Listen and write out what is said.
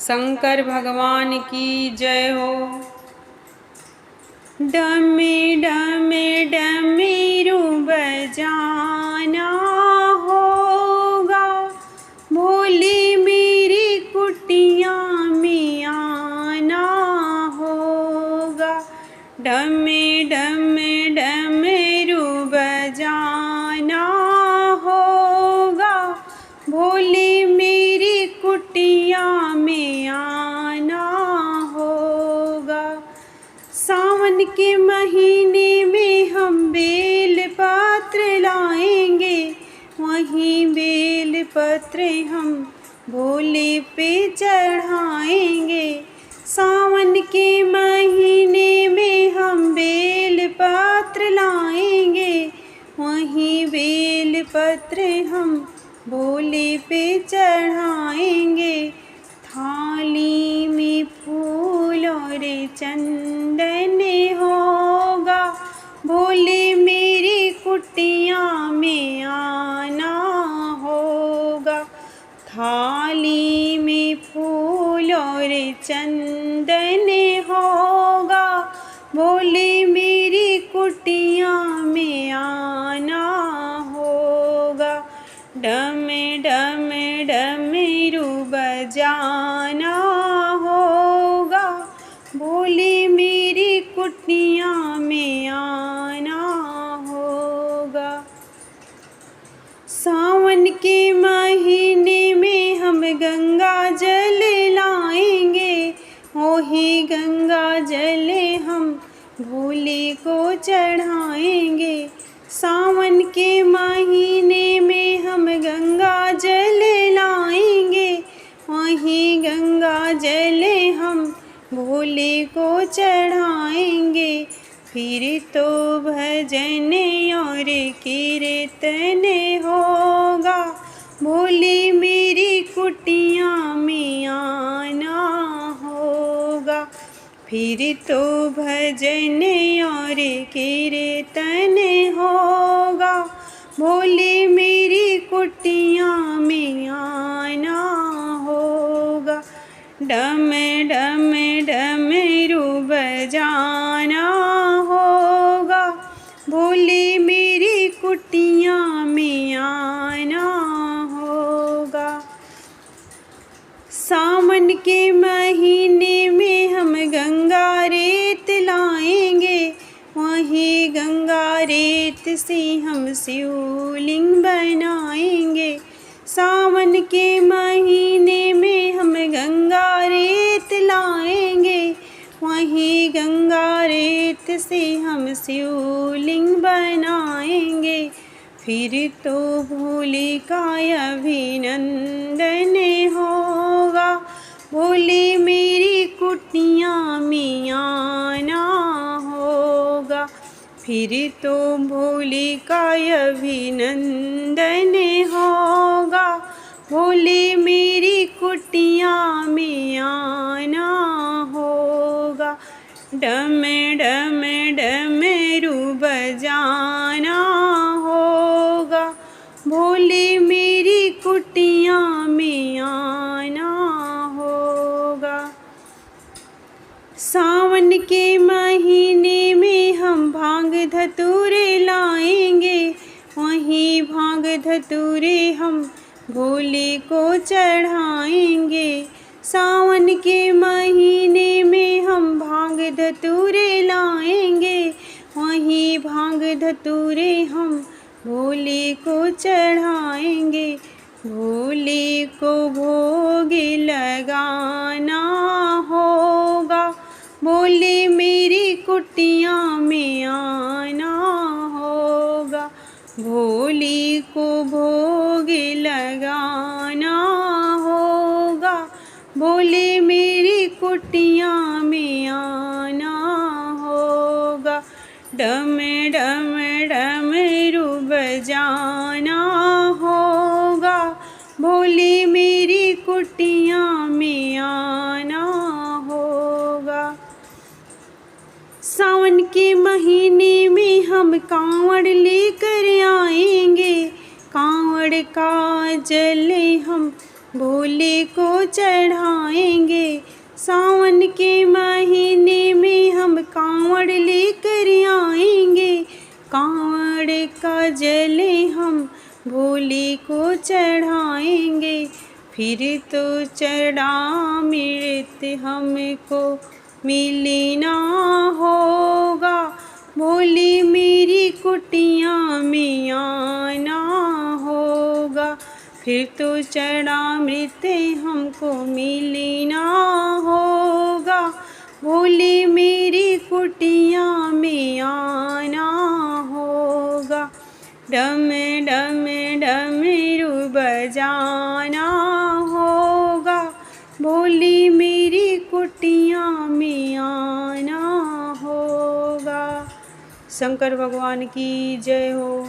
शंकर भगवान की जय हो। डमे डमे डमरू बजाना होगा, भोली मेरी कुटिया में आना होगा। डमे डमे डमरू बजाना होगा, भोली मेरी कुटिया में आना होगा। सावन के महीने में हम बेल पत्र लाएंगे, वहीं बेल पत्र हम भोले पे चढ़ाएंगे। सावन के महीने में हम बेल पत्र लाएंगे, वहीं बेल पत्र हम भोले पे चढ़ाएंगे। थाली में फूल और चंदन होगा, भोले मेरी कुटिया में आना होगा। थाली में फूल और चंदन होगा, भोले मेरी कुटिया में आना होगा। डम डम डमरू बजाना होगा, भोले मेरी कुटिया में आना होगा। सावन के महीने में हम गंगा जल लाएंगे, वही गंगा जल हम भोले को चढ़ाएंगे। सावन के महीने में हम गंगा जल लाएंगे, वहीं गंगा जल हम भोले को चढ़ाएंगे। फिर तो भजन और कीर्तन होगा, भोले मेरी कुटिया में आना होगा। फिर तो भजन और कीर्तन होगा, भोले मेरी कुटिया में आना होगा। डम डम डमरू बजाना होगा, भोले मेरी कुटिया में आना होगा। सावन के महीने में हम गंगा रेत लाएंगे, वहीं गंगा रेत से हम शिवलिंग बनाएंगे। सावन के महीने में हम गंगा रेत लाएंगे, वहीं गंगा रेत से हम शिवलिंग बनाएंगे। फिर तो भोले का अभिनंदन होगा, भोले मेरी कुटिया में आना होगा। फिर तो भोले का अभिनंदन होगा, भोले मेरी कुटिया में आना होगा। डम डम डमरू बजाना होगा, भोले मेरी कुटिया में आना होगा। सावन के महीने में हम भांग धतूरे लाएंगे, वहीं भांग धतूरे हम भोले को चढ़ाएंगे। सावन के महीने में हम भांग धतूरे लाएंगे, वहीं भांग धतूरे हम भोले को चढ़ाएंगे। भोले को भोग लगाना होगा, भोले मेरी कुटिया में आना होगा। भोले को भोग लगाना होगा, भोले मेरी कुटिया में आना होगा। डम डम डमरू बजाना होगा, भोले मेरी कुटिया में आना होगा। सावन के महीने में हम कांवड़ लेकर आएंगे, कांवड़ का जल हम भोले को चढ़ाएंगे। भोली को चढ़ाएंगे, फिर तो चरणामृत हमको मिलना होगा। भोली मेरी कुटिया में आना होगा, फिर तो चरणामृत हमको मिलना होगा। भोली मेरी कुटिया में आना होगा। डम डम डमरू बजाना होगा, भोली मेरी कुटिया में आना होगा। शंकर भगवान की जय हो।